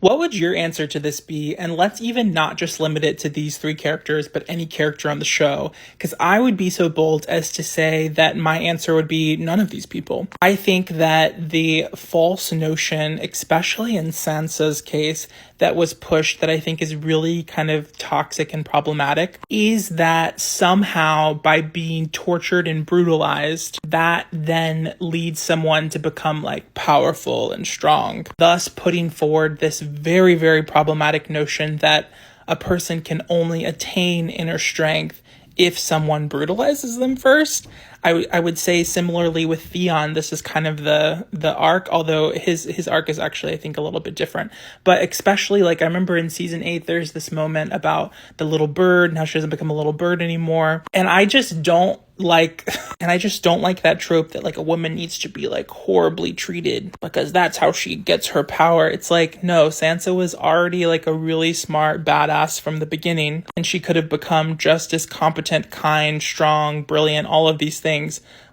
What would your answer to this be? And let's even not just limit it to these three characters, but any character on the show. Because I would be so bold as to say that my answer would be none of these people. I think that the false notion, especially in Sansa's case, that was pushed that I think is really kind of toxic and problematic is that somehow by being tortured and brutalized, that then leads someone to become like powerful and strong, thus putting forward this very, very problematic notion that a person can only attain inner strength if someone brutalizes them first. I would say similarly with Theon, this is kind of the arc, although his arc is actually, I think, a little bit different. But especially, like, I remember in season 8, there's this moment about the little bird and how she doesn't become a little bird anymore. And I just don't like that trope that like a woman needs to be like horribly treated because that's how she gets her power. It's like, no, Sansa was already like a really smart badass from the beginning, and she could have become just as competent, kind, strong, brilliant, all of these things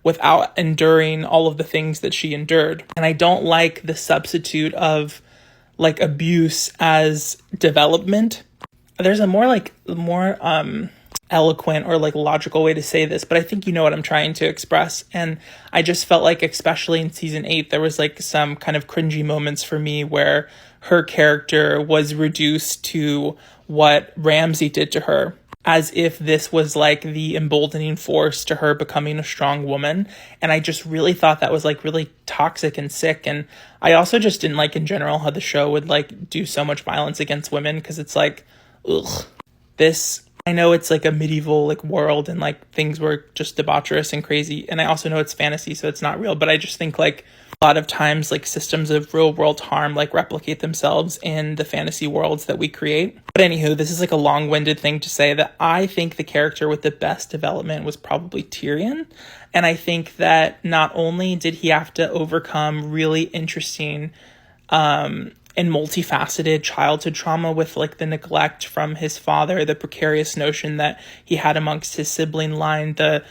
without enduring all of the things that she endured. And I don't like the substitute of like abuse as development. There's a more eloquent or like logical way to say this, but I think you know what I'm trying to express. And I just felt like, especially in season 8, there was like some kind of cringy moments for me where her character was reduced to what Ramsay did to her, as if this was like the emboldening force to her becoming a strong woman. And I just really thought that was like really toxic and sick. And I also just didn't like in general how the show would like do so much violence against women, because it's like, ugh, I know it's like a medieval like world and like things were just debaucherous and crazy. And I also know it's fantasy, so it's not real. But I just think like a lot of times like systems of real world harm like replicate themselves in the fantasy worlds that we create. But anywho, this is like a long-winded thing to say that I think the character with the best development was probably Tyrion. And I think that not only did he have to overcome really interesting and multifaceted childhood trauma with like the neglect from his father, the precarious notion that he had amongst his sibling line, the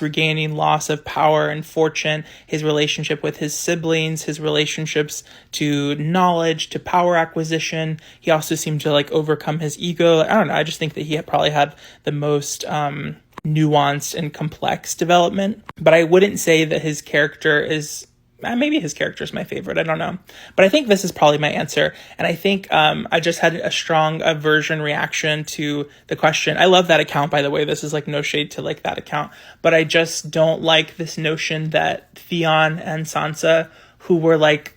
regaining loss of power and fortune, his relationship with his siblings, his relationships to knowledge, to power acquisition. He also seemed to like overcome his ego. I don't know. I just think that he probably had the most nuanced and complex development. But I wouldn't say that his character is maybe his character is my favorite. I don't know. But I think this is probably my answer. And I think I just had a strong aversion reaction to the question. I love that account, by the way. This is like no shade to like that account. But I just don't like this notion that Theon and Sansa, who were like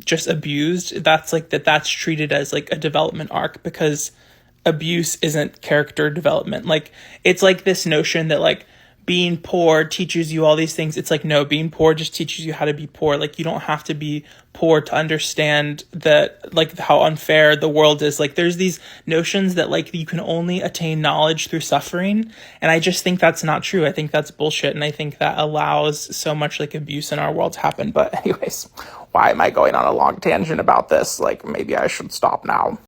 just abused, that's treated as like a development arc, because abuse isn't character development. Like, it's like this notion that like being poor teaches you all these things. It's like, no, being poor just teaches you how to be poor. Like, you don't have to be poor to understand that, like, how unfair the world is. Like, there's these notions that, like, you can only attain knowledge through suffering. And I just think that's not true. I think that's bullshit. And I think that allows so much, like, abuse in our world to happen. But anyways, why am I going on a long tangent about this? Like, maybe I should stop now.